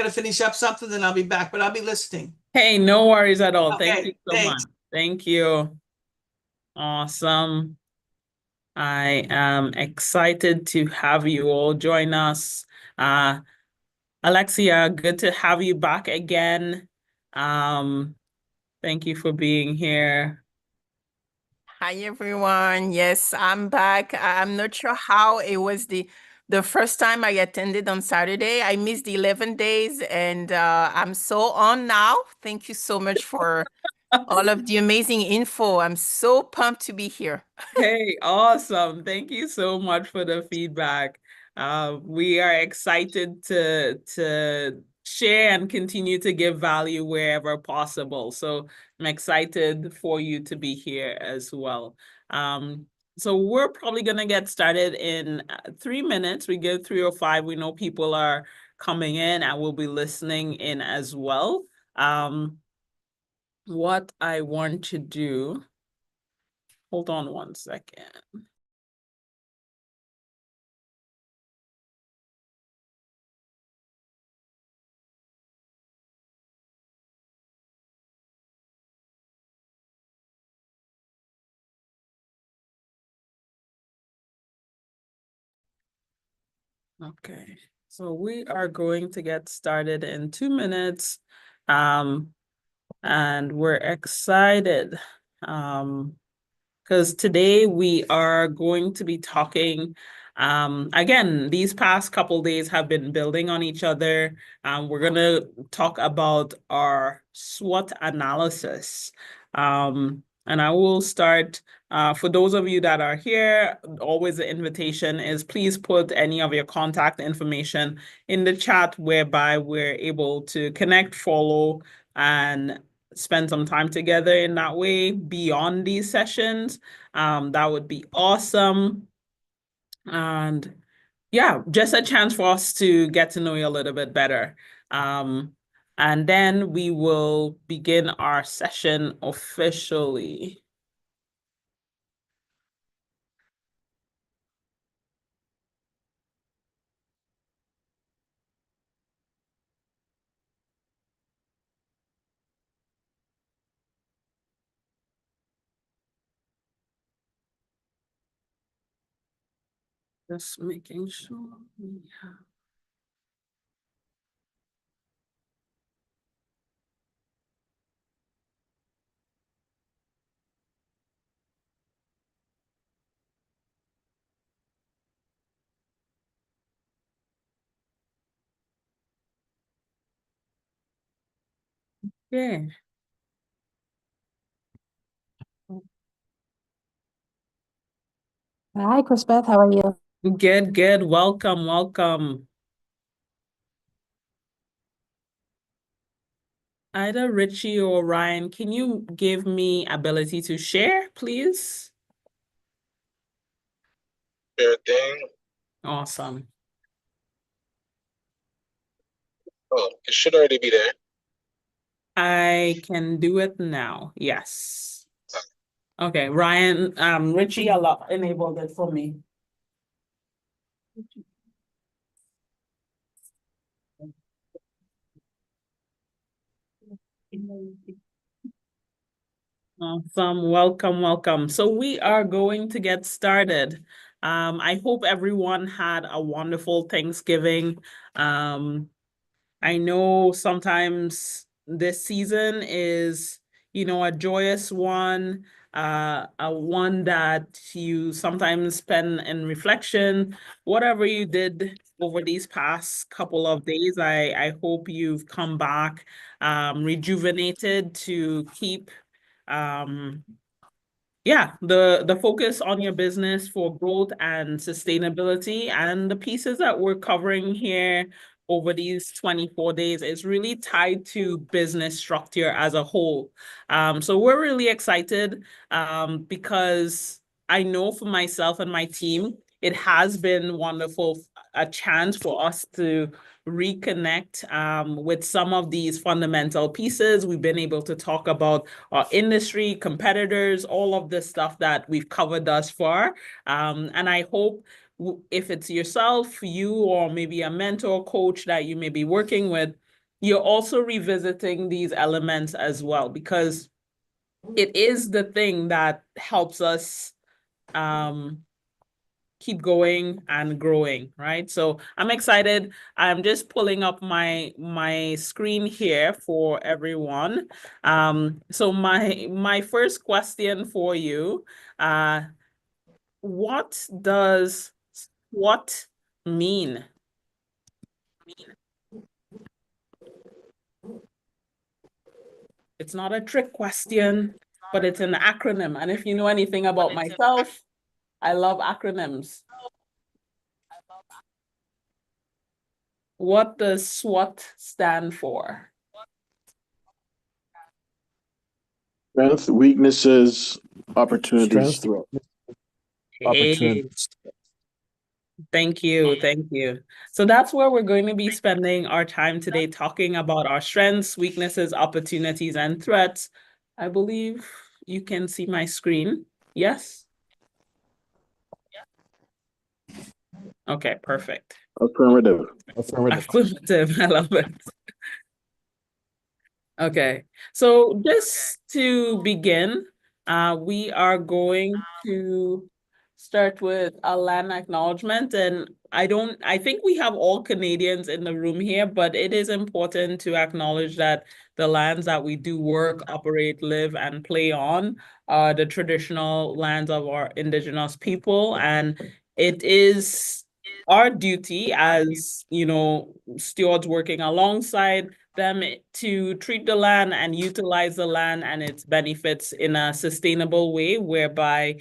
to finish up something, then I'll be back, but I'll be listening. Hey, no worries at all. Thank you Okay, so much. thanks. Thank you. Awesome. I am excited to have you all join us. Alexia, good to have you back again. Thank you for being here. Hi everyone. Yes, I'm back. I'm not sure how it was the first time I attended on Saturday. I missed the 11 days and I'm so on now. Thank you so much for all of the amazing info. I'm so pumped to be here. Hey, awesome. Thank you so much for the feedback. We are excited to share and continue to give value wherever possible. So I'm excited for you to be here as well. So we're probably going to get started in 3 minutes. We give 3 or 5. We know people are coming in and we'll be listening in as well. What I want to do, hold on one second. Okay, so we are going to get started in 2 minutes. And we're excited because today we are going to be talking. Again, these past couple days have been building on each other. We're going to talk about our SWOT analysis. And I will start. For those of you that are here, always the invitation is please put any of your contact information in the chat, whereby we're able to connect, follow, and spend some time together in that way beyond these sessions. That would be awesome. And yeah, just a chance for us to get to know you a little bit better. And then we will begin our session officially. Just making sure we have. Yeah. Hi, Chrisbeth. How are you? Good, good. Welcome, welcome. Either Richie or Ryan, can you give me ability to share, please? Sure thing. Awesome. Oh, it should already be there. I can do it now. Yes. Okay, Ryan, Richie enabled it for me. Awesome. Welcome, welcome. So we are going to get started. I hope everyone had a wonderful Thanksgiving. I know sometimes this season is, a joyous one, a one that you sometimes spend in reflection. Whatever you did over these past couple of days, I hope you've come back rejuvenated to keep the focus on your business for growth and sustainability. And the pieces that we're covering here over these 24 days is really tied to business structure as a whole. So we're really excited because I know for myself and my team, it has been wonderful, a chance for us to reconnect with some of these fundamental pieces. We've been able to talk about our industry, competitors, all of the stuff that we've covered thus far. And I hope if it's yourself, you, or maybe a mentor, coach that you may be working with, you're also revisiting these elements as well, because it is the thing that helps us keep going and growing, right? So I'm excited. I'm just pulling up my screen here for everyone. So my first question for you, what does SWOT mean? It's not a trick question, but it's an acronym. And if you know anything about myself, I love acronyms. What does SWOT stand for? Strength, weaknesses, opportunities, Strength, threat. opportunities. Thank you. Thank you. So that's where we're going to be spending our time today, talking about our strengths, weaknesses, opportunities, and threats. I believe you can see my screen. Yes? Okay, perfect. Affirmative. Affirmative. Affirmative. I love it. Okay, so just to begin, we are going to start with a land acknowledgement. And I think we have all Canadians in the room here, but it is important to acknowledge that the lands that we do work, operate, live, and play on are the traditional lands of our Indigenous people. And it is our duty as, stewards working alongside them to treat the land and utilize the land and its benefits in a sustainable way, whereby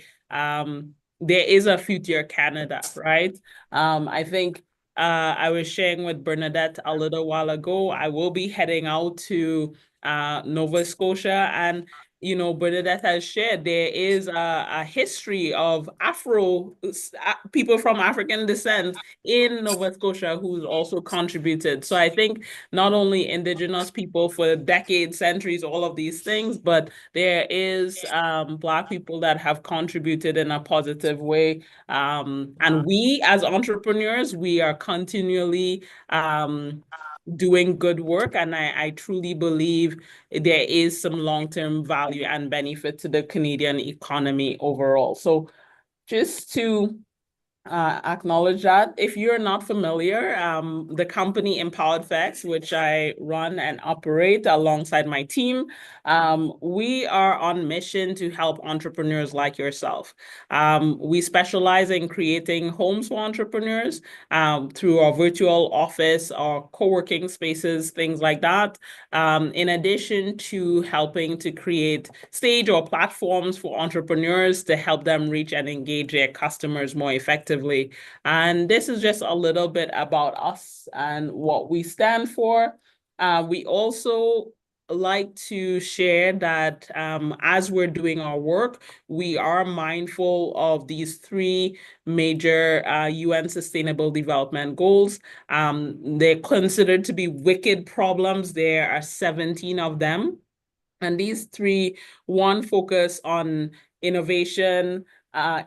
there is a future Canada, right? I think I was sharing with Bernadette a little while ago, I will be heading out to Nova Scotia, and Bernadette has shared there is a history of people from African descent in Nova Scotia who's also contributed. So I think not only Indigenous people for decades, centuries, all of these things, but there is Black people that have contributed in a positive way. And we as entrepreneurs, we are continually doing good work. And I truly believe there is some long-term value and benefit to the Canadian economy overall. So just to acknowledge that. If you're not familiar, the company Empowered Facts, which I run and operate alongside my team, we are on mission to help entrepreneurs like yourself. We specialize in creating homes for entrepreneurs through our virtual office, our co-working spaces, things like that. In addition to helping to create stage or platforms for entrepreneurs to help them reach and engage their customers more effectively. And this is just a little bit about us and what we stand for. We also like to share that as we're doing our work, we are mindful of these three major UN Sustainable Development Goals. They're considered to be wicked problems. There are 17 of them. And these three, one focus on innovation,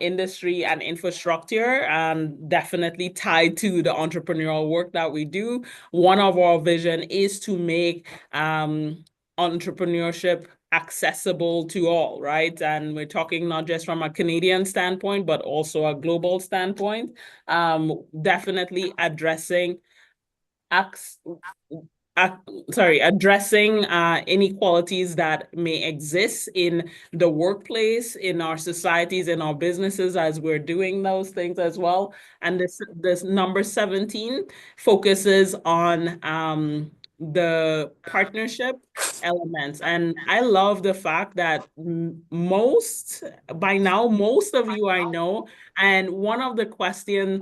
industry, and infrastructure, and definitely tied to the entrepreneurial work that we do. One of our vision is to make entrepreneurship accessible to all, right? And we're talking not just from a Canadian standpoint, but also a global standpoint. Definitely addressing addressing inequalities that may exist in the workplace, in our societies, in our businesses as we're doing those things as well. And this number 17 focuses on the partnership elements. And I love the fact that by now, most of you I know, and one of the questions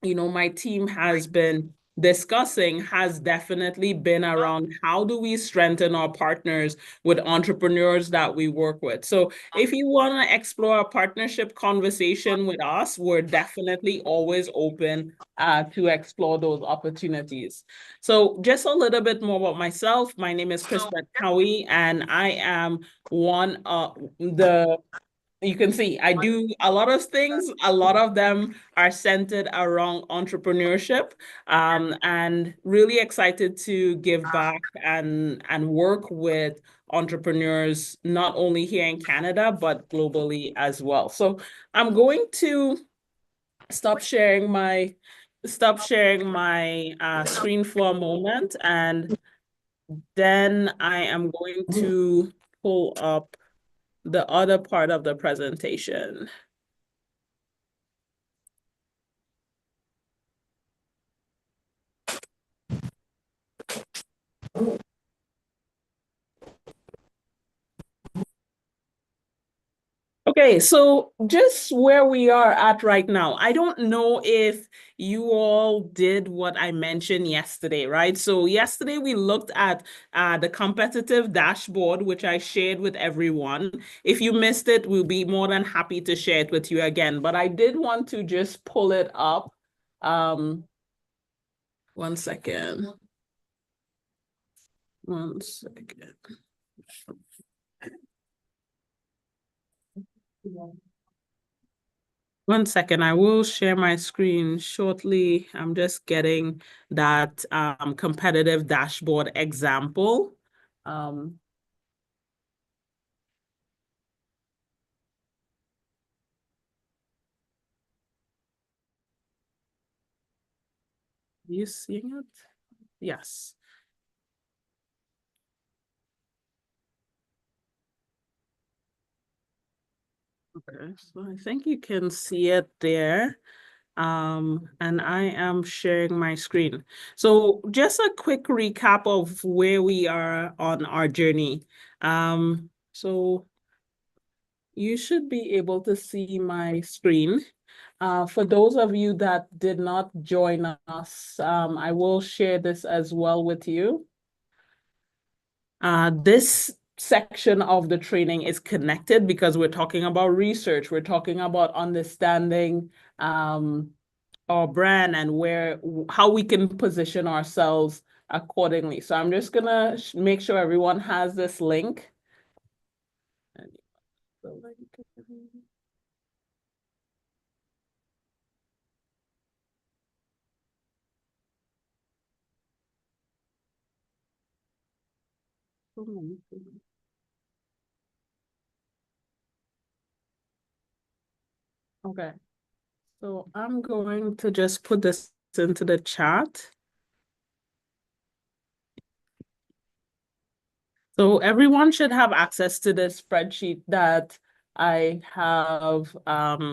my team has been discussing has definitely been around how do we strengthen our partners with entrepreneurs that we work with. So if you want to explore a partnership conversation with us, we're definitely always open to explore those opportunities. So just a little bit more about myself. My name is Chris Cowie, and I am one of the you can see I do a lot of things. A lot of them are centered around entrepreneurship, and really excited to give back and work with entrepreneurs, not only here in Canada, but globally as well. So I'm going to stop sharing my screen for a moment, and then I am going to pull up the other part of the presentation. Okay, so just where we are at right now, I don't know if you all did what I mentioned yesterday, right? So yesterday we looked at the competitive dashboard, which I shared with everyone. If you missed it, we'll be more than happy to share it with you again. But I did want to just pull it up. 1 second. 1 second. One second, I will share my screen shortly. I'm just getting that competitive dashboard example. You seeing it? Yes. Okay, so I think you can see it there. And I am sharing my screen. So just a quick recap of where we are on our journey. So you should be able to see my screen. For those of you that did not join us, I will share this as well with you. This section of the training is connected because we're talking about research. We're talking about understanding our brand and how we can position ourselves accordingly. So I'm just gonna make sure everyone has this link. Okay, so I'm going to just put this into the chat. So everyone should have access to the spreadsheet that I have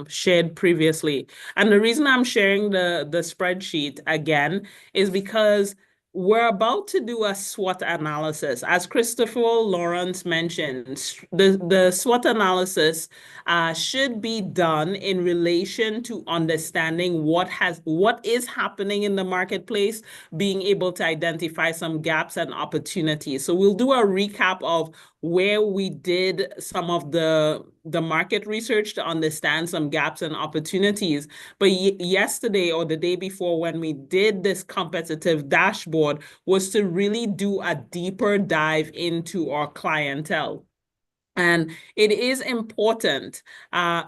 shared previously. And the reason I'm sharing the spreadsheet again is because we're about to do a SWOT analysis. As Christopher Lawrence mentioned, the SWOT analysis should be done in relation to understanding what is happening in the marketplace, being able to identify some gaps and opportunities. So we'll do a recap of where we did some of the market research to understand some gaps and opportunities. But yesterday or the day before, when we did this competitive dashboard, was to really do a deeper dive into our clientele. And it is important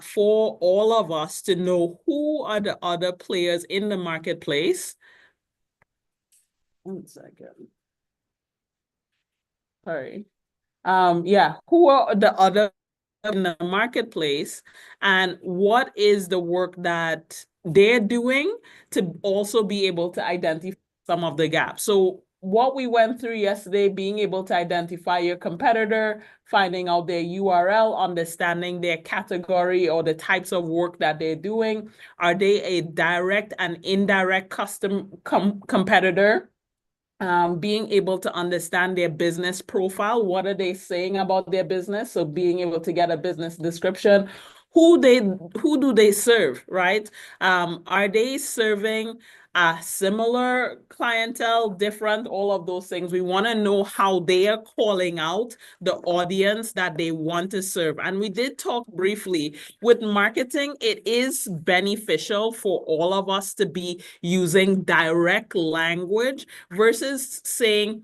for all of us to know who are the other players in the marketplace. 1 second. Sorry. Yeah, who are the other in the marketplace and what is the work that they're doing to also be able to identify some of the gaps. So what we went through yesterday, being able to identify your competitor, finding out their URL, understanding their category or the types of work that they're doing. Are they a direct and indirect competitor? Being able to understand their business profile. What are they saying about their business? So being able to get a business description. Who do they serve, right? Are they serving a similar clientele, different, all of those things? We want to know how they are calling out the audience that they want to serve. And we did talk briefly with marketing. It is beneficial for all of us to be using direct language versus saying,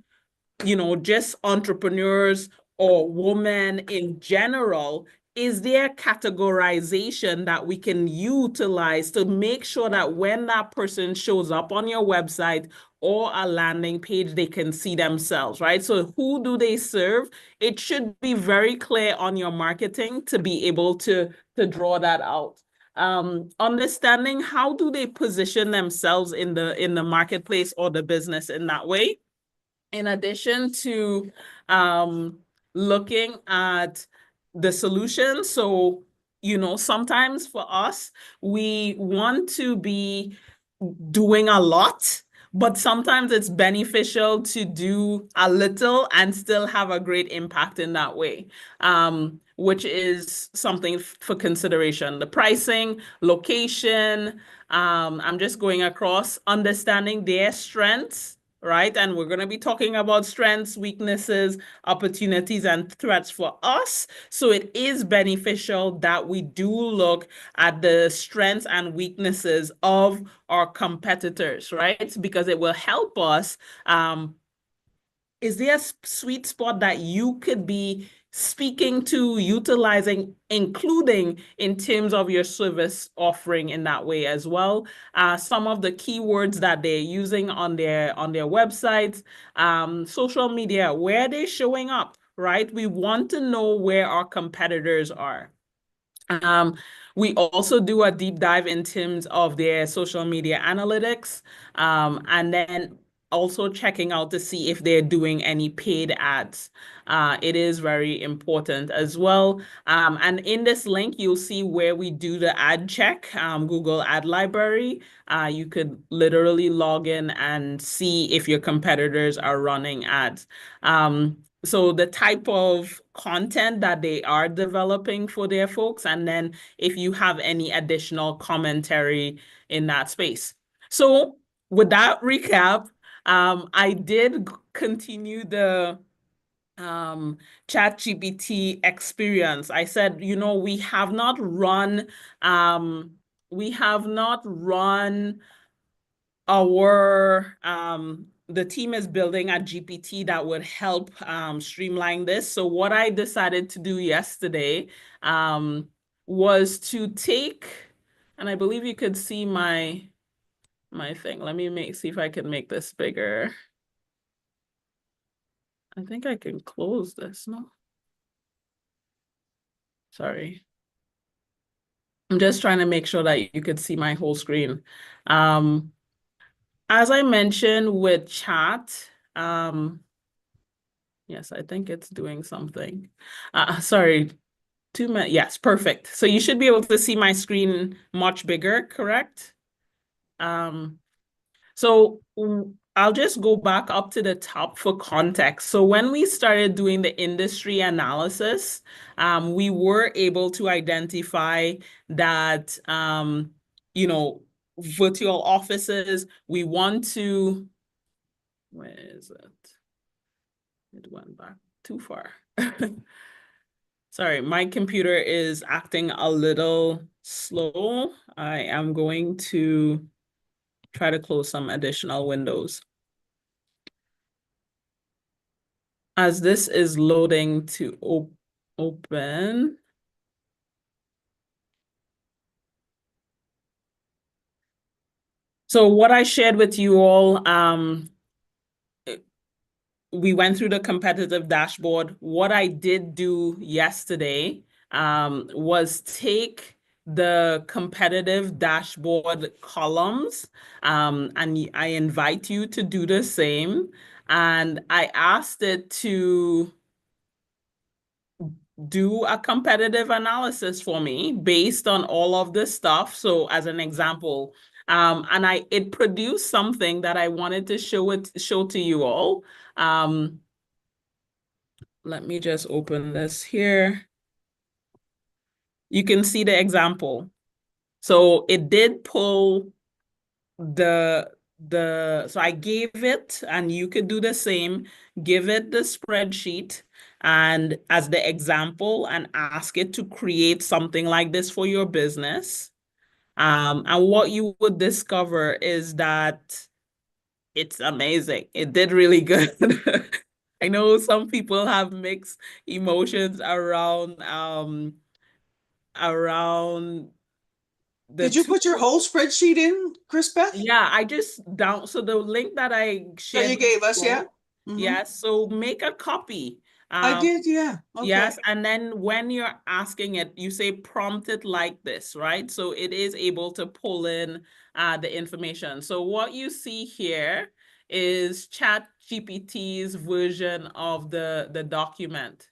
just entrepreneurs or women in general. is there categorization that we can utilize to make sure that when that person shows up on your website or a landing page, they can see themselves, right? So who do they serve? It should be very clear on your marketing to be able to draw that out. Understanding how do they position themselves in the marketplace or the business in that way. In addition to looking at the solution. So, sometimes for us, we want to be doing a lot, but sometimes it's beneficial to do a little and still have a great impact in that way, which is something for consideration. The pricing, location, I'm just going across, understanding their strengths, right? And we're going to be talking about strengths, weaknesses, opportunities, and threats for us. So it is beneficial that we do look at the strengths and weaknesses of our competitors, right? Because it will help us. Is there a sweet spot that you could be speaking to, utilizing, including in terms of your service offering in that way as well? Some of the keywords that they're using on their websites, social media, where are they showing up, right? We want to know where our competitors are. We also do a deep dive in terms of their social media analytics, and then also checking out to see if they're doing any paid ads. It is very important as well. And in this link, you'll see where we do the ad check, Google Ad Library. You could literally log in and see if your competitors are running ads. So the type of content that they are developing for their folks, and then if you have any additional commentary in that space. So with that recap, I did continue the ChatGPT experience. I said, we have not run the team is building a GPT that would help streamline this. So what I decided to do yesterday was to take, and I believe you could see my thing. Let me see if I can make this bigger. I think I can close this, no? Sorry. I'm just trying to make sure that you could see my whole screen. As I mentioned with chat, yes, I think it's doing something. Sorry, 2 minutes. Yes, perfect. So you should be able to see my screen much bigger, correct? So I'll just go back up to the top for context. So when we started doing the industry analysis, we were able to identify that, virtual offices, we want to, where is it? It went back too far. Sorry, my computer is acting a little slow. I am going to try to close some additional windows. As this is loading to open. So what I shared with you all, we went through the competitive dashboard. What I did do yesterday was take the competitive dashboard columns, and I invite you to do the same. And I asked it to do a competitive analysis for me based on all of this stuff. So as an example, and it produced something that I wanted to show to you all. Let me just open this here. You can see the example. So it did pull so I gave it, and you could do the same, give it the spreadsheet and as the example and ask it to create something like this for your business. And what you would discover is that it's amazing. It did really good. I know some people have mixed emotions around around the Did you put your whole spreadsheet in, Chris Beth? Yeah, I just so the link that I That shared. you gave us, yeah? Mhm. Yes, so make a copy. I did, yeah. Okay. Yes, and then when you're asking it, you say prompt it like this, right? So it is able to pull in the information. So what you see here is ChatGPT's version of the document.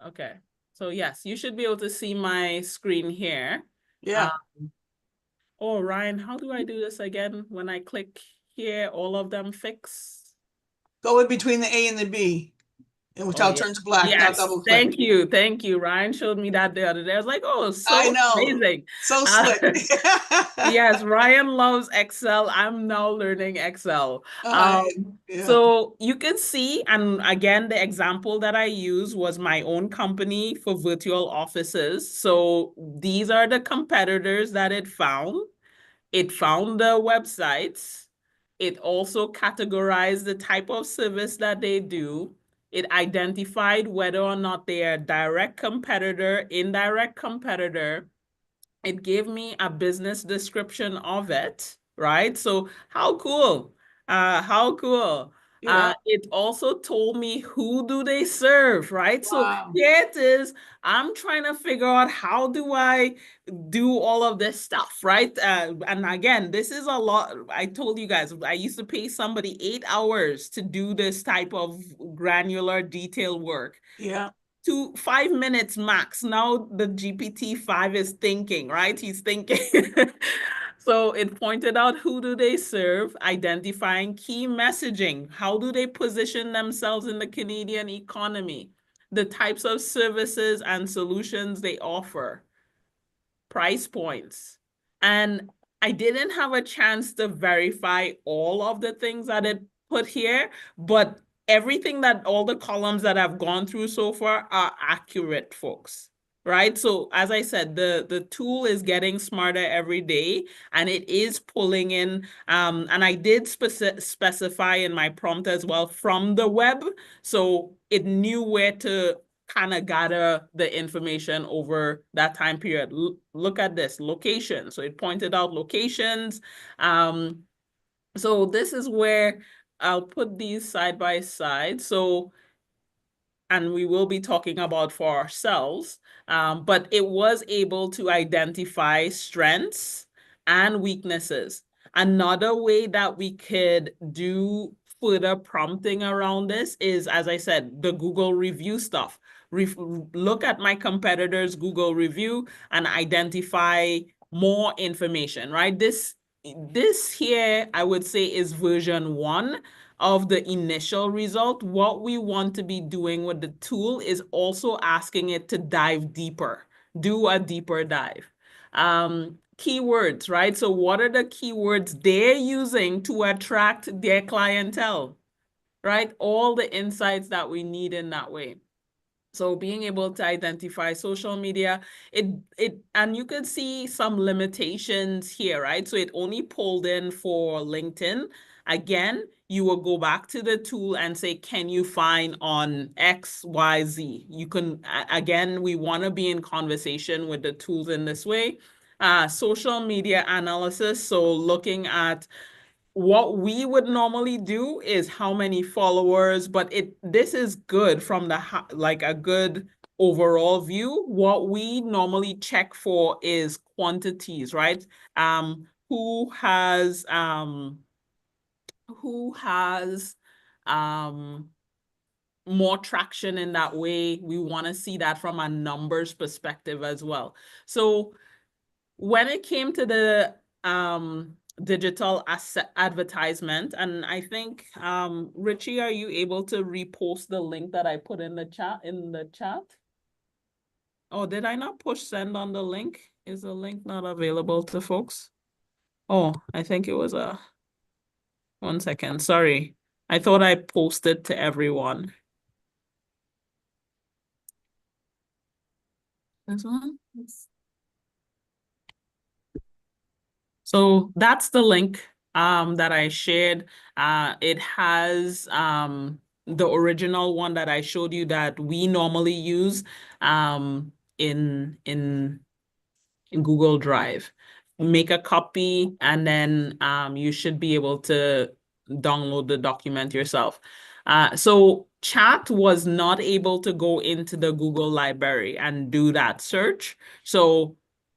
Okay, so yes, you should be able to see my screen here. Yeah. Oh, Ryan, how do I do this again? When I click here, all of them fix? Go in between the A and the B, and which I'll yeah. turn to black, not Yes, double click. thank you. Thank you. Ryan showed me that the other day. I was like, oh, so I know. amazing. So slick. Yes, Ryan loves Excel. I'm now learning Excel. Yeah. So you can see, and again, the example that I use was my own company for virtual offices. So these are the competitors that it found. It found the websites. It also categorized the type of service that they do. It identified whether or not they are direct competitor, indirect competitor. It gave me a business description of it, right? So how cool? How cool? Yeah. It also told me who do they serve, right? So Wow. here it is. I'm trying to figure out how do I do all of this stuff, right? And again, this is a lot. I told you guys, I used to pay somebody 8 hours to do this type of granular detail work. Yeah. To 5 minutes max. Now the GPT-5 is thinking, right? He's thinking. So it pointed out who do they serve, identifying key messaging. How do they position themselves in the Canadian economy? The types of services and solutions they offer, price points. And I didn't have a chance to verify all of the things that it put here, but everything that all the columns that I've gone through so far are accurate, folks. Right? So as I said, the tool is getting smarter every day, and it is pulling in, and I did specify in my prompt as well from the web. So it knew where to kind of gather the information over that time period. Look at this, location. So it pointed out locations. So this is where I'll put these side by side. So, and we will be talking about for ourselves, but it was able to identify strengths and weaknesses. Another way that we could do further prompting around this is, as I said, the Google review stuff. Look at my competitors' Google review and identify more information, right? This here, I would say, is version 1 of the initial result. What we want to be doing with the tool is also asking it to dive deeper, do a deeper dive. Keywords, right? So what are the keywords they're using to attract their clientele, right? All the insights that we need in that way. So being able to identify social media, and you could see some limitations here, right? So it only pulled in for LinkedIn. Again, you will go back to the tool and say, can you find on X, Y, Z? You can, again, we want to be in conversation with the tools in this way. Social media analysis. So looking at what we would normally do is how many followers, but this is good from the like a good overall view. What we normally check for is quantities, right? Who has more traction in that way. We want to see that from a numbers perspective as well. So when it came to the digital advertisement, and I think Richie, are you able to repost the link that I put in the chat? Oh, did I not push send on the link? Is the link not available to folks? Oh, I think it was 1 second. Sorry. I thought I posted to everyone. This one? So that's the link that I shared. It has the original one that I showed you that we normally use in Google Drive. Make a copy, and then you should be able to download the document yourself. So chat was not able to go into the Google library and do that search. So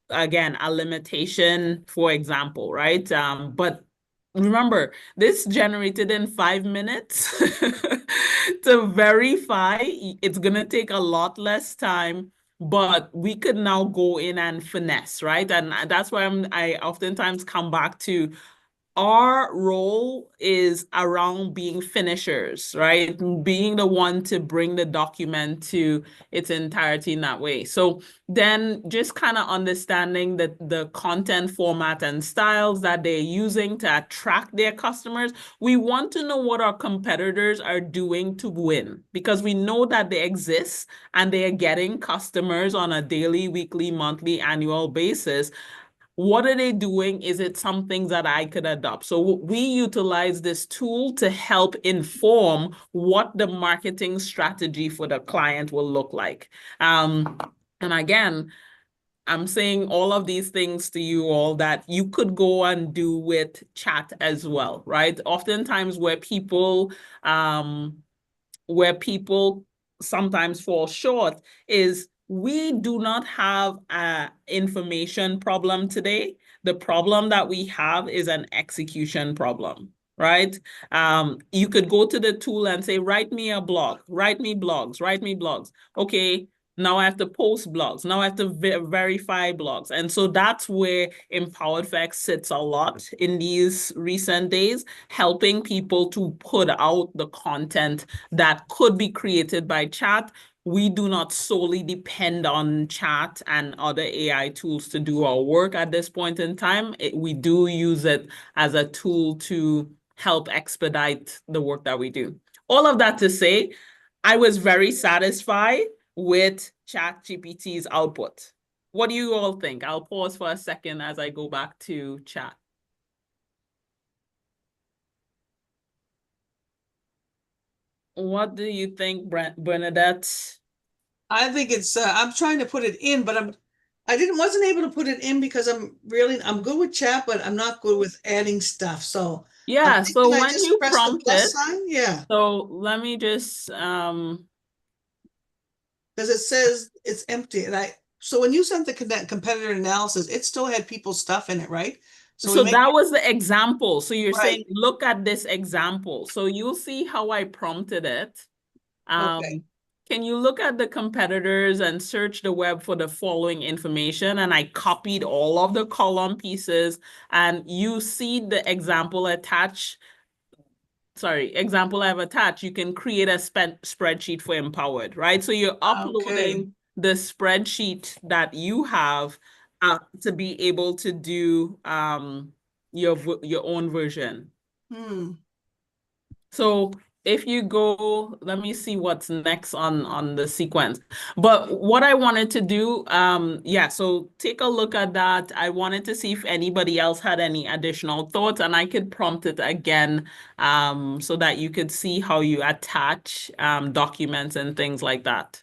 again, a limitation, for example, right? But remember, this generated in 5 minutes. To verify, it's going to take a lot less time, but we could now go in and finesse, right? And that's why I oftentimes come back to our role is around being finishers, right? Being the one to bring the document to its entirety in that way. So then just kind of understanding the content format and styles that they're using to attract their customers. We want to know what our competitors are doing to win, because we know that they exist and they are getting customers on a daily, weekly, monthly, annual basis. What are they doing? Is it some things that I could adopt? So we utilize this tool to help inform what the marketing strategy for the client will look like. And again, I'm saying all of these things to you all that you could go and do with chat as well, right? Oftentimes where people sometimes fall short is we do not have an information problem today. The problem that we have is an execution problem, right? You could go to the tool and say, write me a blog, write me blogs, write me blogs. Okay, now I have to post blogs. Now I have to verify blogs. And so that's where EmpoweredFX sits a lot in these recent days, helping people to put out the content that could be created by chat. We do not solely depend on chat and other AI tools to do our work at this point in time. We do use it as a tool to help expedite the work that we do. All of that to say, I was very satisfied with ChatGPT's output. What do you all think? I'll pause for a second as I go back to chat. What do you think, Bernadette? I think it's, I'm trying to put it in, but wasn't able to put it in because I'm good with chat, but I'm not good with adding stuff. So yeah, so I when just you press prompt the plus it, sign, yeah. So let me just, Because it says it's empty. And so when you sent the competitor analysis, it still had people's stuff in it, right? So that was the example. So you're Right. saying, look at this example. So you'll see how I prompted it. Okay. Can you look at the competitors and search the web for the following information? And I copied all of the column pieces, and you see the example attached. Example I've attached. You can create a spreadsheet for Empowered, right? So you're uploading the spreadsheet that you have to be able to do your own version. So if you go, let me see what's next on the sequence. But what I wanted to do, so take a look at that. I wanted to see if anybody else had any additional thoughts, and I could prompt it again so that you could see how you attach documents and things like that.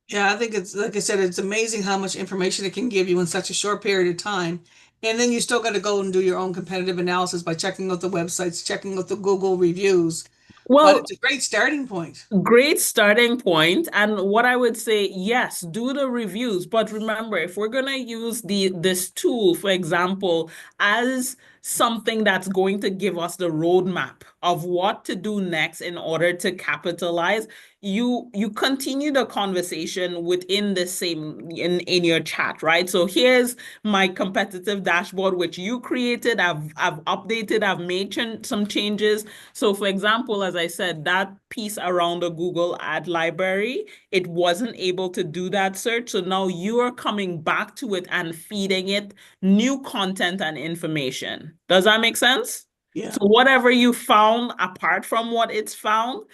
Yeah, I think it's, like I said, it's amazing how much information it can give you in such a short period of time. And then you still got to go and do your own competitive analysis by checking out the websites, checking out the Google reviews. Well, but it's a great starting point. Great starting point. And what I would say, yes, do the reviews. But remember, if we're going to use this tool, for example, as something that's going to give us the roadmap of what to do next in order to capitalize, you continue the conversation within the same in your chat, right? So here's my competitive dashboard, which you created. I've updated, I've made some changes. So for example, as I said, that piece around the Google ad library, it wasn't able to do that search. So now you are coming back to it and feeding it new content and information. Does that make sense? Yeah. So whatever you found apart from what it's found,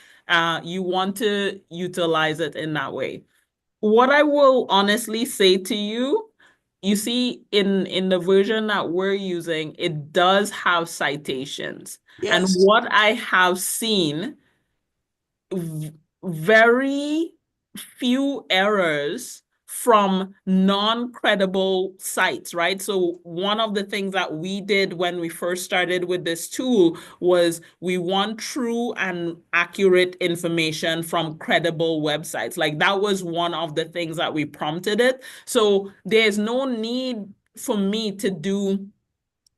you want to utilize it in that way. What I will honestly say to you, you see in the version that we're using, it does have citations. And Yes. what I have seen, very few errors from non-credible sites, right? So one of the things that we did when we first started with this tool was we want true and accurate information from credible websites. Like that was one of the things that we prompted it. So there's no need for me to do.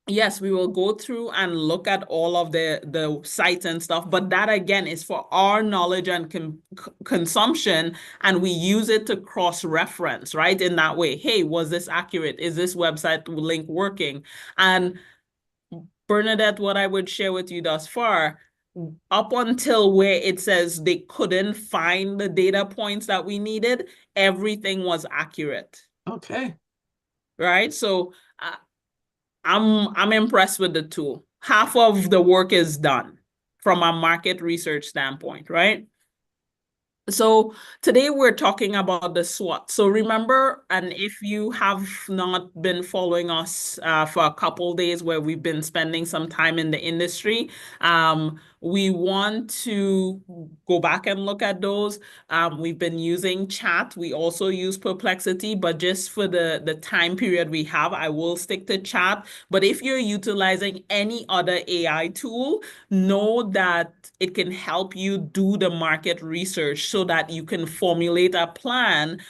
Yes, we will go through and look at all of the sites and stuff, but that again is for our knowledge and consumption, and we use it to cross-reference, right? In that way, hey, was this accurate? Is this website link working? And Bernadette, what I would share with you thus far, up until where it says they couldn't find the data points that we needed, everything was accurate, Okay. right? So I'm impressed with the tool. Half of the work is done from a market research standpoint, right? So today we're talking about the SWOT. So remember, and if you have not been following us for a couple days where we've been spending some time in the industry, we want to go back and look at those. We've been using chat. We also use Perplexity, but just for the time period we have, I will stick to chat. But if you're utilizing any other AI tool, know that it can help you do the market research so that you can formulate a plan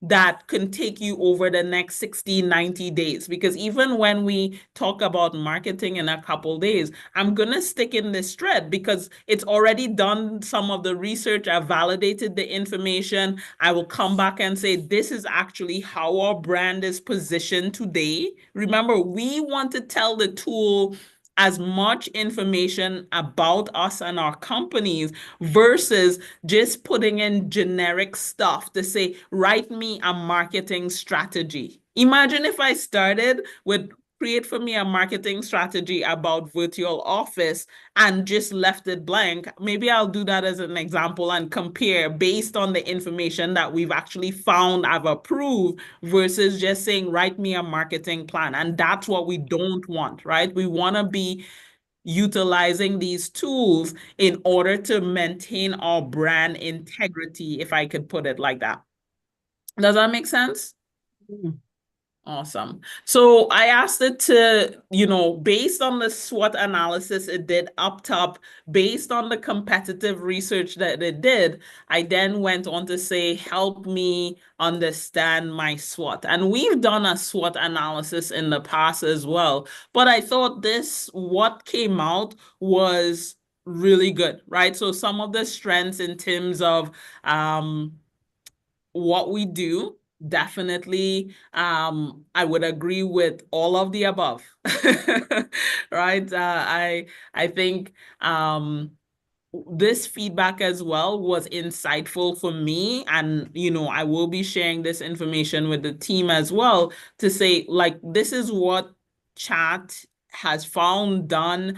that can take you over the next 60, 90 days. Because even when we talk about marketing in a couple days, I'm going to stick in this thread because it's already done some of the research. I've validated the information. I will come back and say, this is actually how our brand is positioned today. Remember, we want to tell the tool as much information about us and our companies versus just putting in generic stuff to say, write me a marketing strategy. Imagine if I started with create for me a marketing strategy about virtual office and just left it blank. Maybe I'll do that as an example and compare based on the information that we've actually found I've approved versus just saying, write me a marketing plan. And that's what we don't want, right? We want to be utilizing these tools in order to maintain our brand integrity, if I could put it like that. Does that make sense? Mm. Awesome. So I asked it to, based on the SWOT analysis it did up top, based on the competitive research that it did, I then went on to say, help me understand my SWOT. And we've done a SWOT analysis in the past as well. But I thought what came out was really good, right? So some of the strengths in terms of what we do, definitely I would agree with all of the above. Right? I think this feedback as well was insightful for me, and I will be sharing this information with the team as well to say, like, this is what chat has found, done,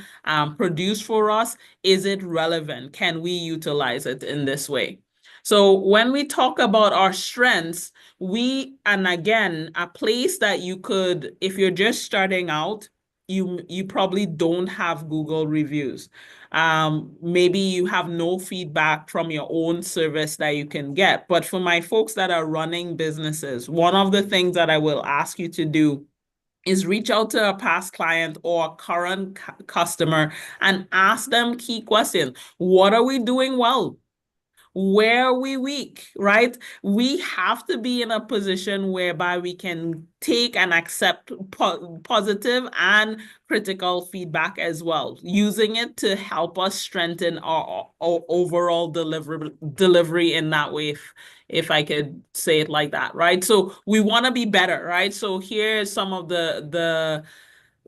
produced for us. Is it relevant? Can we utilize it in this way? So when we talk about our strengths, and again, a place that you could, if you're just starting out, you probably don't have Google reviews. Maybe you have no feedback from your own service that you can get. But for my folks that are running businesses, one of the things that I will ask you to do is reach out to a past client or a current customer and ask them key questions. What are we doing well? Where are we weak, right? We have to be in a position whereby we can take and accept positive and critical feedback as well, using it to help us strengthen our overall delivery in that way, if I could say it like that, right? So we want to be better, right? So here's some of the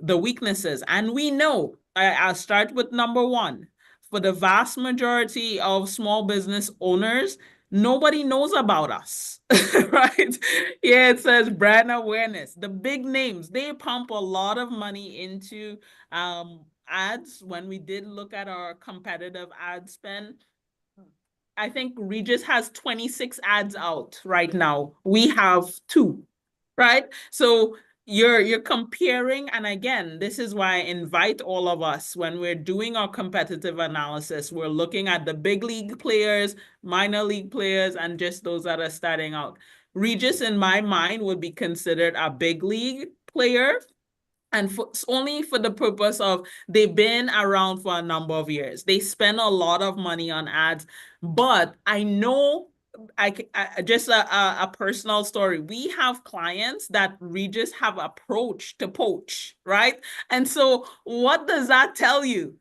weaknesses. And we know, I'll start with number one. For the vast majority of small business owners, nobody knows about us, right? Yeah, it says brand awareness. The big names, they pump a lot of money into ads. When we did look at our competitive ad spend, I think Regis has 26 ads out right now. We have 2. right? So you're comparing, and again, this is why I invite all of us when we're doing our competitive analysis, we're looking at the big league players, minor league players, and just those that are starting out. Regis, in my mind, would be considered a big league player, and only for the purpose of they've been around for a number of years. They spend a lot of money on ads, but I know I just a personal story. We have clients that Regis have approached to poach, right? And so what does that tell you?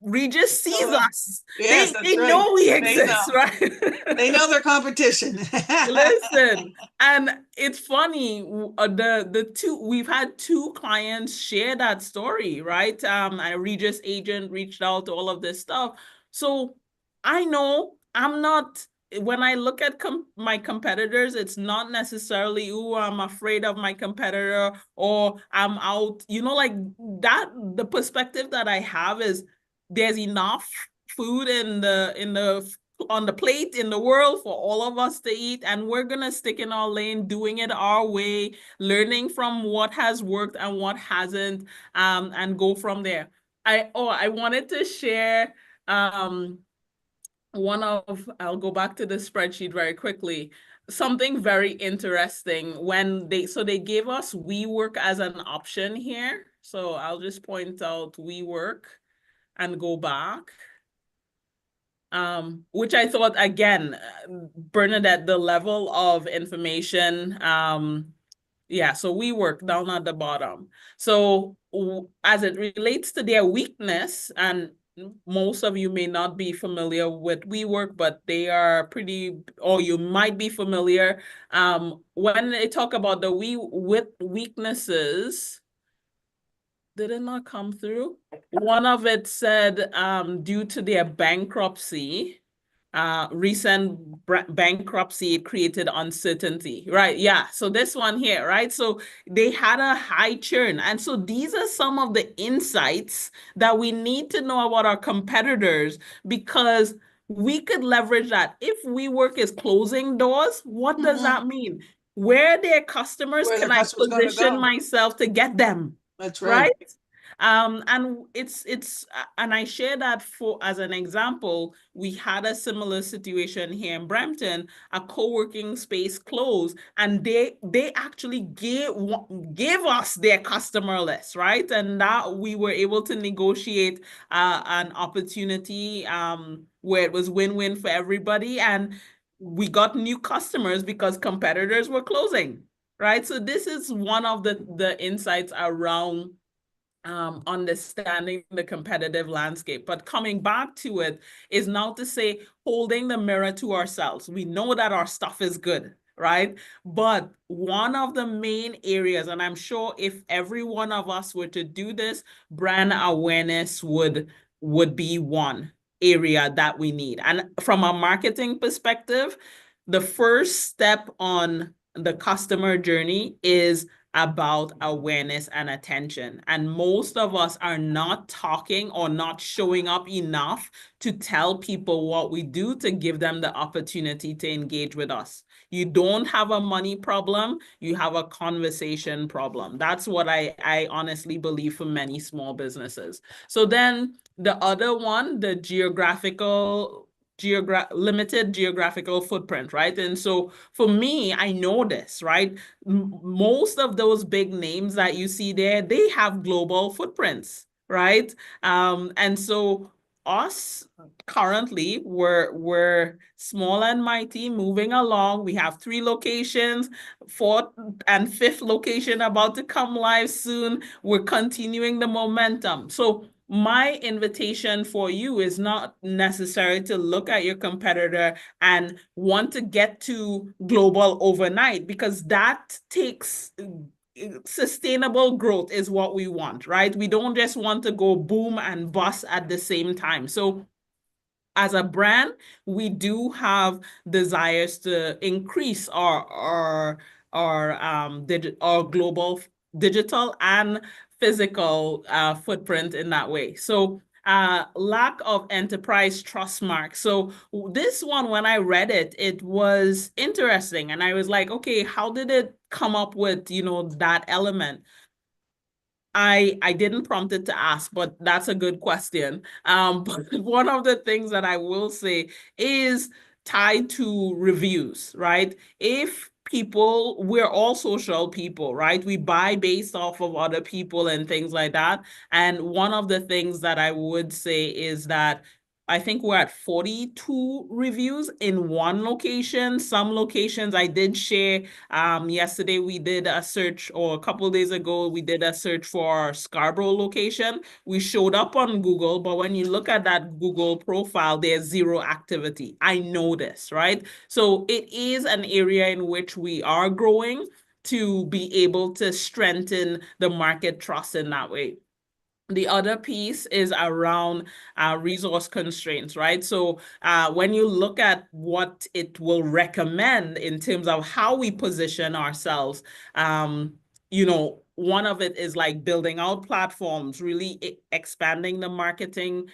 Regis sees us. Yes, that's They right. know we They exist, know. right? They know their competition. Listen, and it's funny, we've had two clients share that story, right? A Regis agent reached out to all of this stuff. So I know I'm not, when I look at my competitors, it's not necessarily, oh, I'm afraid of my competitor or I'm out, like that. The perspective that I have is there's enough food on the plate in the world for all of us to eat, and we're gonna stick in our lane, doing it our way, learning from what has worked and what hasn't, and go from there. I wanted to share I'll go back to the spreadsheet very quickly. Something very interesting when they gave us WeWork as an option here. So I'll just point out WeWork and go back. Which I thought, again, Bernadette, the level of information, yeah, so WeWork down at the bottom. So as it relates to their weakness, and most of you may not be familiar with WeWork, but they are pretty, or you might be familiar. When they talk about the weaknesses, did it not come through? One of it said, due to their bankruptcy, recent bankruptcy, it created uncertainty, right? Yeah, so this one here, right? So they had a high churn. And so these are some of the insights that we need to know about our competitors, because we could leverage that. If WeWork is closing doors, what does that mean? Where their customers Where the can I customer's gonna position go. myself to get them? That's right. And it's and I share that as an example. We had a similar situation here in Brampton. A co-working space closed, and they actually gave us their customer list, right? And that we were able to negotiate an opportunity where it was win-win for everybody, and we got new customers because competitors were closing, right? So this is one of the insights around understanding the competitive landscape. But coming back to it is now to say, holding the mirror to ourselves. We know that our stuff is good, right? But one of the main areas, and I'm sure if every one of us were to do this, brand awareness would be one area that we need. And from a marketing perspective, the first step on the customer journey is about awareness and attention. And most of us are not talking or not showing up enough to tell people what we do, to give them the opportunity to engage with us. You don't have a money problem, you have a conversation problem. That's what I honestly believe for many small businesses. So then the other one, the limited geographical footprint, right? And so for me, I know this, right? Most of those big names that you see there, they have global footprints, right? And so us currently, we're small and mighty, moving along. We have 3 locations, 4th and 5th location about to come live soon. We're continuing the momentum. So my invitation for you is not necessary to look at your competitor and want to get to global overnight, because that takes sustainable growth is what we want, right? We don't just want to go boom and bust at the same time. So as a brand, we do have desires to increase our global digital and physical footprint in that way. So lack of enterprise trust mark. So this one, when I read it, it was interesting. And I was like, okay, how did it come up with, that element? I didn't prompt it to ask, but that's a good question. But one of the things that I will say is tied to reviews, right? If we're all social people, right? We buy based off of other people and things like that. And one of the things that I would say is that I think we're at 42 reviews in one location. Some locations I did share. Yesterday we did a search, or a couple of days ago, we did a search for our Scarborough location. We showed up on Google, but when you look at that Google profile, there's zero activity. I know this, right? So it is an area in which we are growing to be able to strengthen the market trust in that way. The other piece is around resource constraints, right? So when you look at what it will recommend in terms of how we position ourselves, one of it is like building out platforms, really expanding the marketing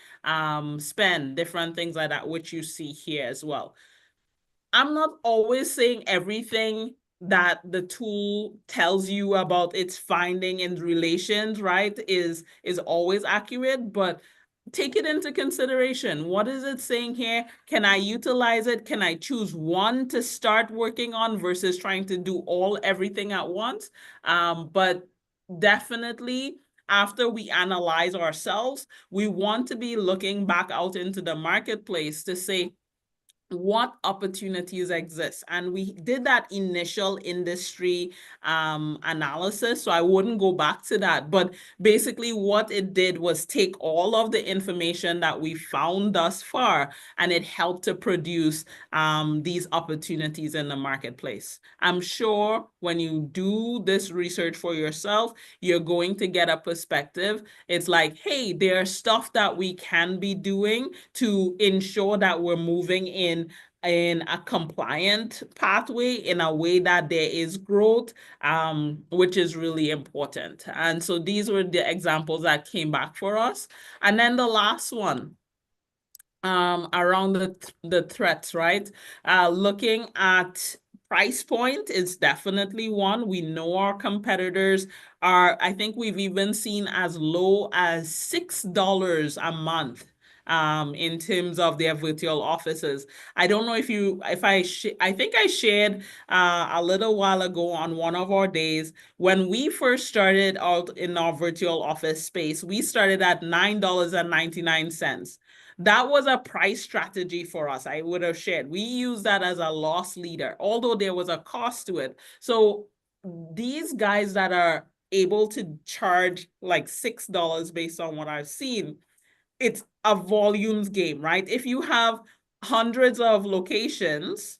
spend, different things like that, which you see here as well. I'm not always saying everything that the tool tells you about its finding and relations, right, is always accurate, but take it into consideration. What is it saying here? Can I utilize it? Can I choose one to start working on versus trying to do everything at once? But definitely, after we analyze ourselves, we want to be looking back out into the marketplace to say, what opportunities exist. And we did that initial industry analysis, so I wouldn't go back to that. But basically what it did was take all of the information that we found thus far, and it helped to produce these opportunities in the marketplace. I'm sure when you do this research for yourself, you're going to get a perspective. It's like, hey, there's stuff that we can be doing to ensure that we're moving in a compliant pathway, in a way that there is growth, which is really important. And so these were the examples that came back for us. And then the last one, around the threats, right? Looking at price point is definitely one. We know our competitors I think we've even seen as low as $6 a month in terms of their virtual offices. I don't know I think I shared a little while ago on one of our days, when we first started out in our virtual office space, we started at $9.99. That was a price strategy for us. I would have shared. We used that as a loss leader, although there was a cost to it. So these guys that are able to charge like $6 based on what I've seen, it's a volumes game, right? If you have hundreds of locations,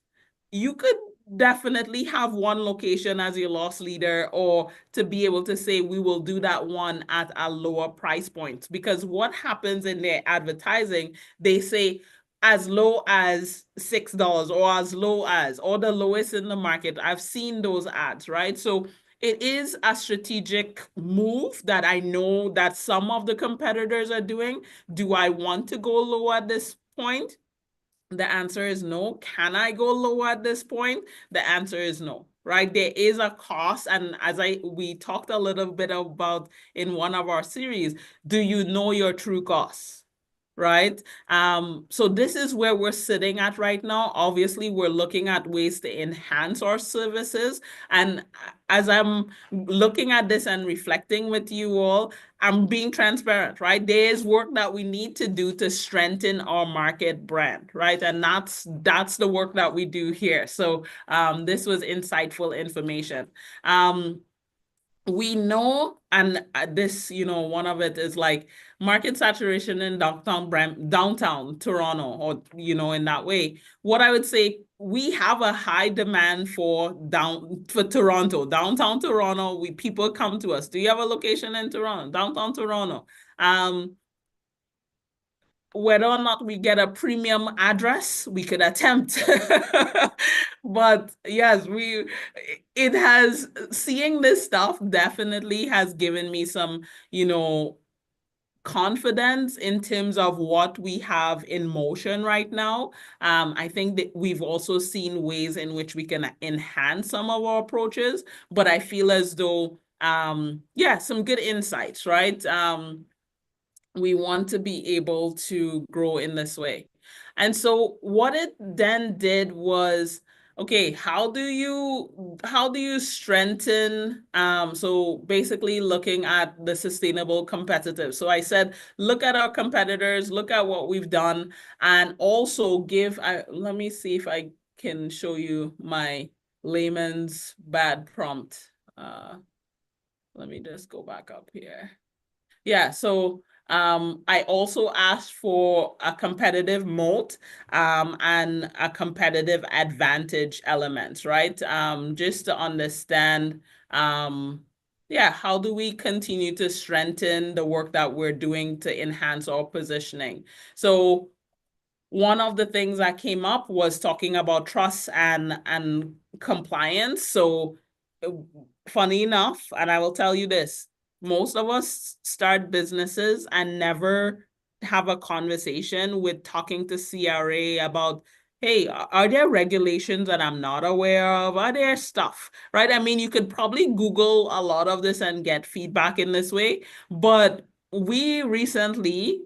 you could definitely have one location as your loss leader, or to be able to say, we will do that one at a lower price point. Because what happens in their advertising, they say as low as $6 or as low as, or the lowest in the market. I've seen those ads, right? So it is a strategic move that I know that some of the competitors are doing. Do I want to go low at this point? The answer is no. Can I go low at this point? The answer is no, right? There is a cost. And as we talked a little bit about in one of our series, do you know your true costs? Right? So this is where we're sitting at right now. Obviously, we're looking at ways to enhance our services. And as I'm looking at this and reflecting with you all, I'm being transparent, right? There is work that we need to do to strengthen our market brand, right? And that's the work that we do here. So this was insightful information. We know, and this, one of it is like market saturation in downtown Toronto, or, in that way. What I would say, we have a high demand for Toronto, downtown Toronto. People come to us. Do you have a location in Toronto, downtown Toronto? Whether or not we get a premium address, we could attempt. But yes, seeing this stuff definitely has given me some, confidence in terms of what we have in motion right now. I think that we've also seen ways in which we can enhance some of our approaches, but I feel as though, yeah, some good insights, right? We want to be able to grow in this way. And so what it then did was, okay, how do you strengthen, so basically looking at the sustainable competitive. So I said, look at our competitors, look at what we've done, and also let me see if I can show you my layman's bad prompt. Let me just go back up here. Yeah, so I also asked for a competitive moat and a competitive advantage element, right? Just to understand, yeah, how do we continue to strengthen the work that we're doing to enhance our positioning? So one of the things that came up was talking about trust and compliance. So funny enough, and I will tell you this, most of us start businesses and never have a conversation with talking to CRA about, hey, are there regulations that I'm not aware of? Are there stuff, right? I mean, you could probably Google a lot of this and get feedback in this way, but we recently,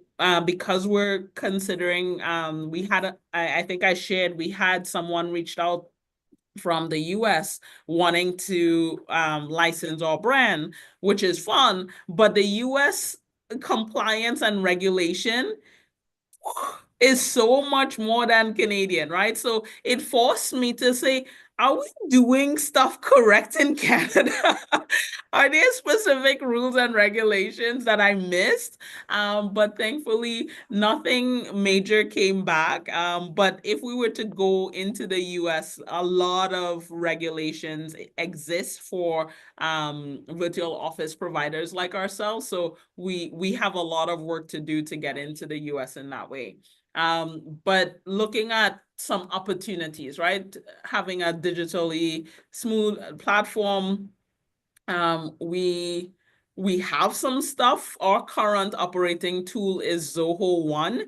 because we're considering, I think I shared, we had someone reached out from the US wanting to license our brand, which is fun, but the US compliance and regulation is so much more than Canadian, right? So it forced me to say, are we doing stuff correct in Canada? Are there specific rules and regulations that I missed? But thankfully, nothing major came back. But if we were to go into the US, a lot of regulations exist for virtual office providers like ourselves. So we have a lot of work to do to get into the US in that way. But looking at some opportunities, right? Having a digitally smooth platform, we have some stuff. Our current operating tool is Zoho One.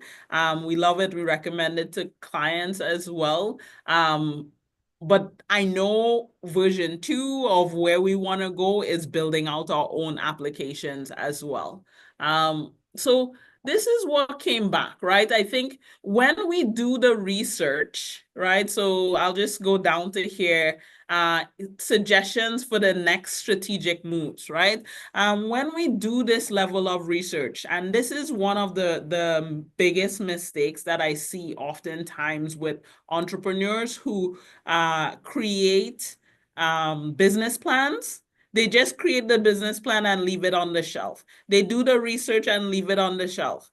We love it. We recommend it to clients as well. But I know version 2 of where we want to go is building out our own applications as well. So this is what came back, right? I think when we do the research, right? So I'll just go down to here, suggestions for the next strategic moves, right? When we do this level of research, and this is one of the biggest mistakes that I see oftentimes with entrepreneurs who create business plans. They just create the business plan and leave it on the shelf. They do the research and leave it on the shelf.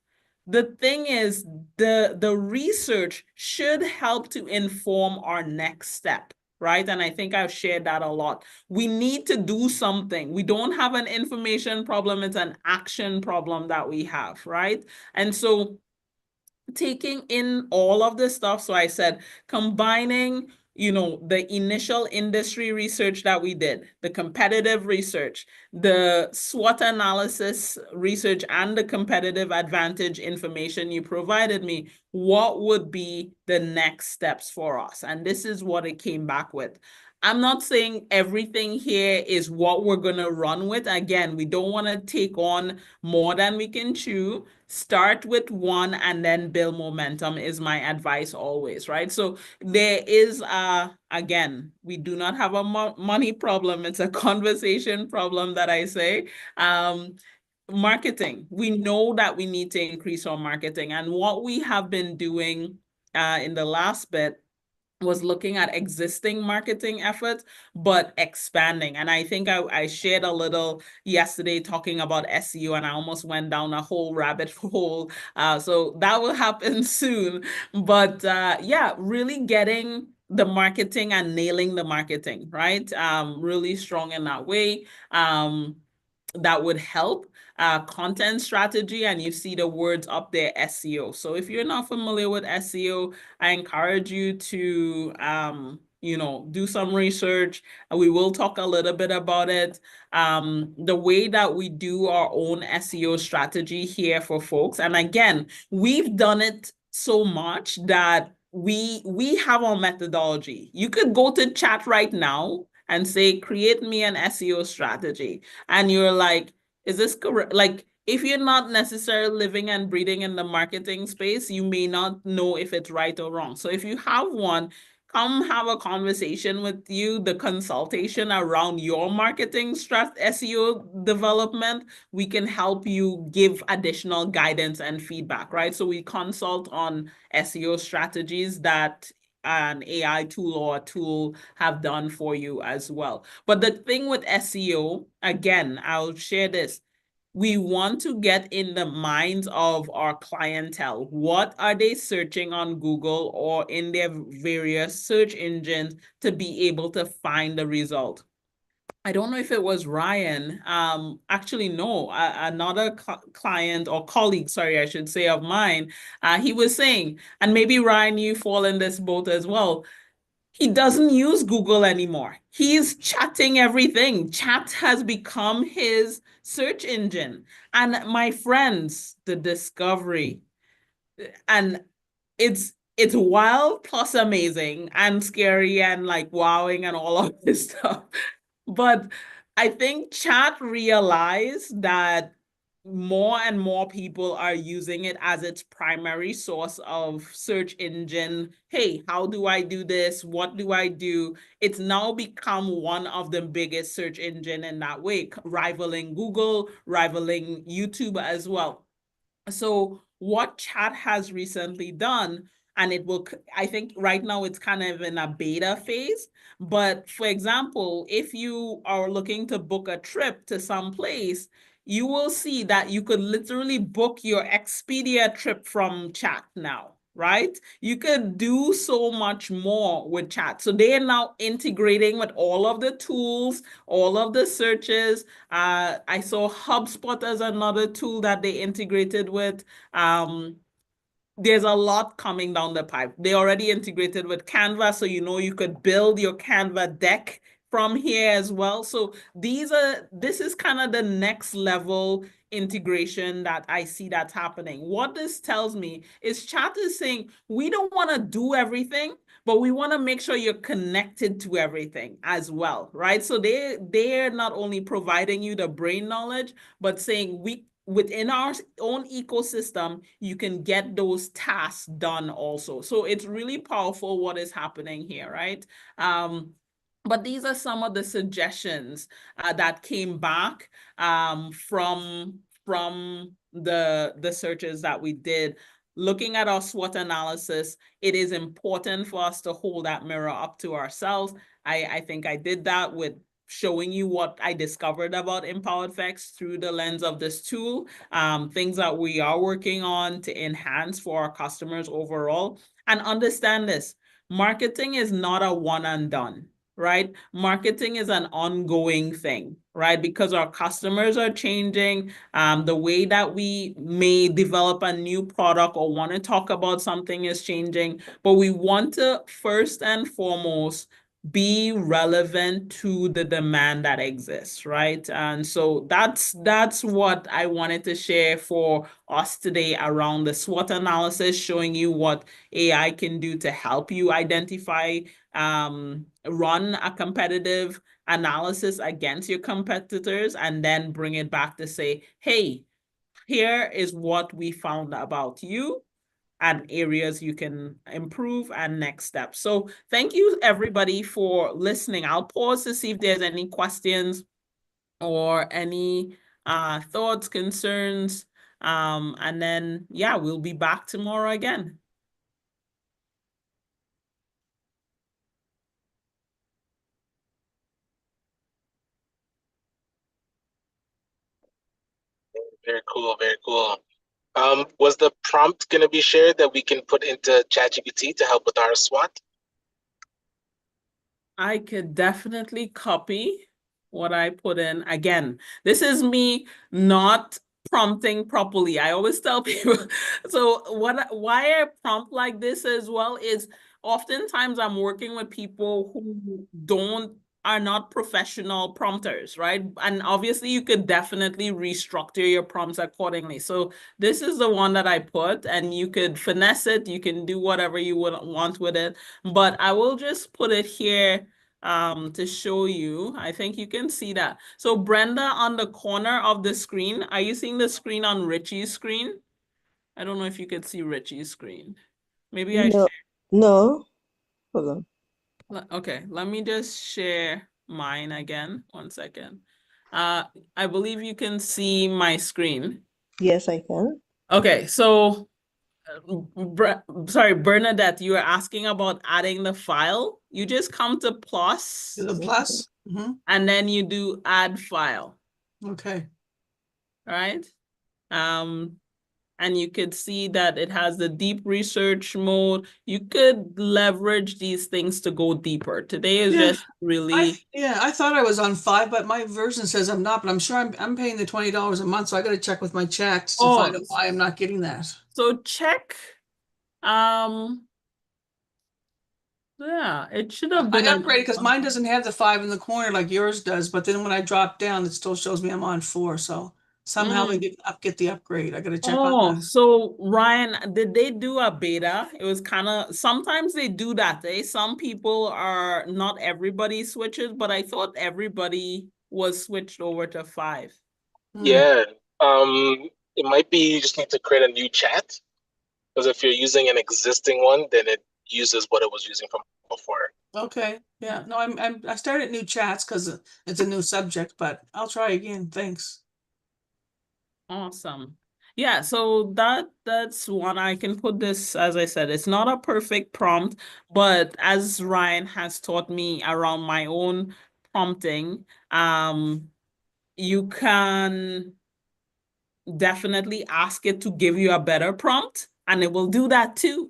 The thing is, the research should help to inform our next step, right? And I think I've shared that a lot. We need to do something. We don't have an information problem, it's an action problem that we have, right? And so taking in all of this stuff, so I said, combining the initial industry research that we did, the competitive research, the SWOT analysis research, and the competitive advantage information you provided me, what would be the next steps for us? And this is what it came back with. I'm not saying everything here is what we're going to run with. Again, we don't want to take on more than we can chew. Start with one and then build momentum is my advice always, right? So there is, again, we do not have a money problem. It's a conversation problem that I say. Marketing. We know that we need to increase our marketing. And what we have been doing in the last bit was looking at existing marketing efforts, but expanding. And I think I shared a little yesterday talking about SEO, and I almost went down a whole rabbit hole. So that will happen soon. But yeah, really getting the marketing and nailing the marketing, right? Really strong in that way. That would help. Content strategy, and you see the words up there, SEO. So if you're not familiar with SEO, I encourage you to do some research. And we will talk a little bit about it. The way that we do our own SEO strategy here for folks. And again, we've done it so much that we have our methodology. You could go to chat right now and say, create me an SEO strategy. And you're like, is this correct? Like, if you're not necessarily living and breathing in the marketing space, you may not know if it's right or wrong. So if you have one, come have a conversation with you, the consultation around your marketing SEO development. We can help you give additional guidance and feedback, right? So we consult on SEO strategies that an AI tool or a tool have done for you as well. But the thing with SEO, again, I'll share this. We want to get in the minds of our clientele. What are they searching on Google or in their various search engines to be able to find the result? I don't know if it was Ryan. Actually, no, another client or colleague, sorry, I should say, of mine, he was saying, and maybe Ryan, you fall in this boat as well. He doesn't use Google anymore. He's chatting everything. Chat has become his search engine. And my friends, the discovery, and it's wild plus amazing and scary and like wowing and all of this stuff. But I think chat realized that more and more people are using it as its primary source of search engine. Hey, how do I do this? What do I do? It's now become one of the biggest search engine in that way, rivaling Google, rivaling YouTube as well. So what chat has recently done, and it will, I think right now it's kind of in a beta phase, but for example, if you are looking to book a trip to some place, you will see that you could literally book your Expedia trip from chat now, right? You could do so much more with chat. So they are now integrating with all of the tools, all of the searches. I saw HubSpot as another tool that they integrated with. There's a lot coming down the pipe. They already integrated with Canva, so you could build your Canva deck from here as well. So this is kind of the next level integration that I see that's happening. What this tells me is chat is saying, we don't want to do everything, but we want to make sure you're connected to everything as well, right? So they're not only providing you the brain knowledge, but saying within our own ecosystem, you can get those tasks done also. So it's really powerful what is happening here, right? But these are some of the suggestions that came back from the searches that we did. Looking at our SWOT analysis, it is important for us to hold that mirror up to ourselves. I think I did that with showing you what I discovered about Empowered Facts through the lens of this tool, things that we are working on to enhance for our customers overall. And understand this, marketing is not a one and done, right? Marketing is an ongoing thing, right? Because our customers are changing, the way that we may develop a new product or want to talk about something is changing, but we want to first and foremost be relevant to the demand that exists, right? And so that's what I wanted to share for us today around the SWOT analysis, showing you what AI can do to help you identify, run a competitive analysis against your competitors, and then bring it back to say, hey, here is what we found about you and areas you can improve and next steps. So thank you everybody for listening. I'll pause to see if there's any questions or any thoughts, concerns, and then yeah, we'll be back tomorrow again. Very cool, very cool. Was the prompt going to be shared that we can put into ChatGPT to help with our SWOT? I could definitely copy what I put in. Again, this is me not prompting properly. I always tell people, so why I prompt like this as well is oftentimes I'm working with people who are not professional prompters, right? And obviously you could definitely restructure your prompts accordingly. So this is the one that I put, and you could finesse it. You can do whatever you would want with it, but I will just put it here to show you. I think you can see that. So Brenda, on the corner of the screen, are you seeing the screen on Richie's screen? I don't know if you could see Richie's screen. Maybe I No, no. Hold on. Okay, let me just share mine again. 1 second. I believe you can see my screen. Yes, I can. Okay, so sorry, Bernadette, you were asking about adding the file. You just come to plus, The plus? Mm-hmm. and then you do add file, Okay. right? And you could see that it has the deep research mode. You could leverage these things to go deeper. Today is Yeah. just really. I thought I was on 5, but my version says I'm not, but I'm sure I'm paying the $20 a month, so I got to check with my checks to find out why I'm not getting that. So check. Yeah, it should have been I upgraded because mine doesn't have the 5 in the corner like yours does, but then when I drop down, it still shows me I'm on 4. So somehow they didn't get the upgrade. I got to check on that. So Ryan, did they do a beta? It was kind of, sometimes they do that. Some people are, not everybody switches, but I thought everybody was switched over to 5. Yeah. It might be you just need to create a new chat, because if you're using an existing one, then it uses what it was using from before. Okay. Yeah. No, I started new chats because it's a new subject, but I'll try again. Thanks. Awesome. Yeah, so that's one. I can put this, as I said, it's not a perfect prompt, but as Ryan has taught me around my own prompting, you can definitely ask it to give you a better prompt, and it will do that too.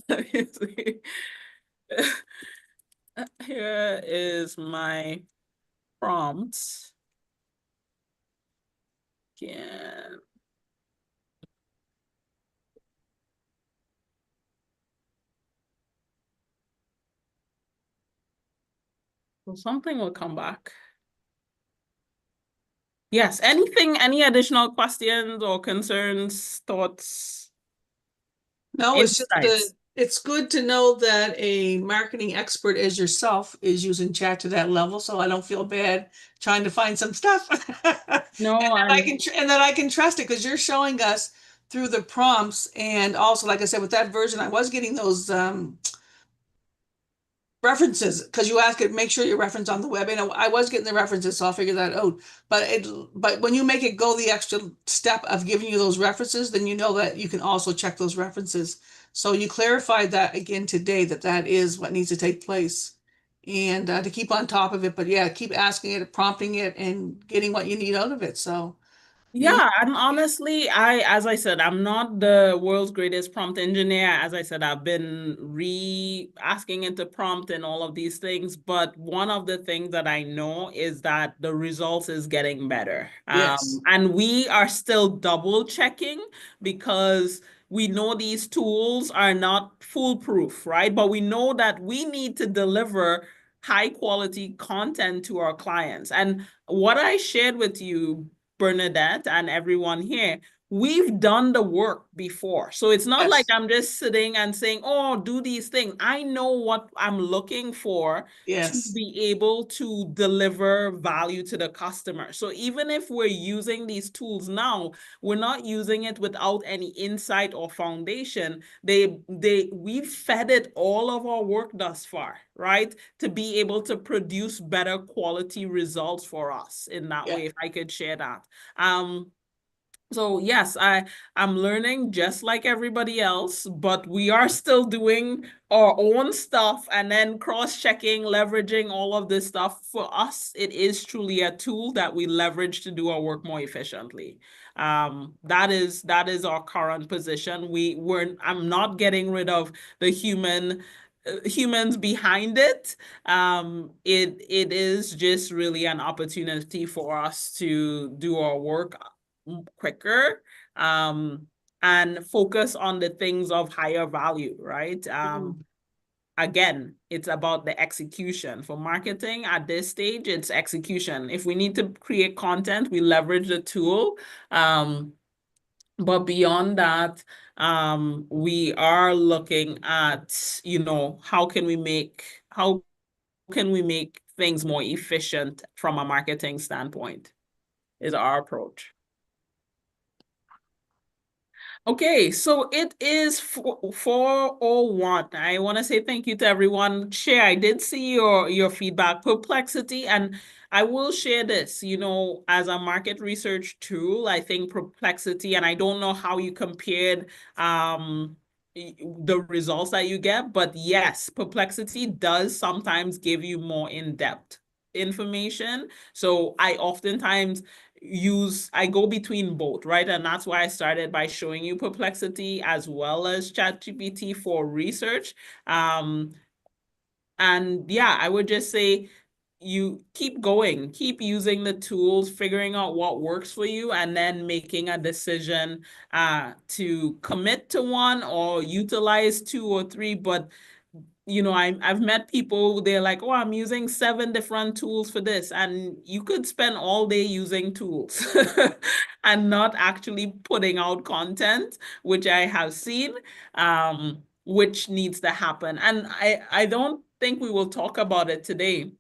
Let me see. Here is my prompt. Again. So something will come back. Yes, any additional questions or concerns, thoughts? No, Insights. it's good to know that a marketing expert as yourself is using chat to that level, so I don't feel bad trying to find some stuff. No, And that I can trust it because you're showing us through the prompts, and also, like I said, with that version, I was getting those references because you ask it, make sure you reference on the web, and I was getting the references, so I'll figure that out. But when you make it go the extra step of giving you those references, then you know that you can also check those references. So you clarified that again today, that is what needs to take place, and to keep on top of it. But yeah, keep asking it, prompting it, and getting what you need out of it. So yeah, and honestly, as I said, I'm not the world's greatest prompt engineer. As I said, I've been asking it to prompt and all of these things, but one of the things that I know is that the results is getting better. yes, And we are still double checking because we know these tools are not foolproof, right? But we know that we need to deliver high quality content to our clients. And what I shared with you, Bernadette, and everyone here, we've done the work before. So it's not like yes, I'm just sitting and saying, oh, do these things. I know what I'm looking for to yes, be able to deliver value to the customer. So even if we're using these tools now, we're not using it without any insight or foundation. We've fed it all of our work thus far, right? To be able to produce better quality results for us in that yeah. way, if I could share that. So yes, I'm learning just like everybody else, but we are still doing our own stuff and then cross-checking, leveraging all of this stuff. For us, it is truly a tool that we leverage to do our work more efficiently. That is our current position. I'm not getting rid of the humans behind it. It is just really an opportunity for us to do our work quicker, and focus on the things of higher value, right? Again, it's about the execution. For marketing at this stage, it's execution. If we need to create content, we leverage the tool. But beyond that, we are looking at, how can we make things more efficient from a marketing standpoint, is our approach. Okay, so it is 4:01. I want to say thank you to everyone. Share, I did see your feedback, Perplexity, and I will share this, as a market research tool. I think Perplexity, and I don't know how you compared the results that you get, but yes, Perplexity does sometimes give you more in-depth information. So I oftentimes I go between both, right? And that's why I started by showing you Perplexity as well as ChatGPT for research. And yeah, I would just say you keep going, keep using the tools, figuring out what works for you, and then making a decision to commit to one or utilize 2 or 3. But I've met people, they're like, oh, I'm using 7 different tools for this. And you could spend all day using tools and not actually putting out content, which I have seen, which needs to happen. And I don't think we will talk about it today,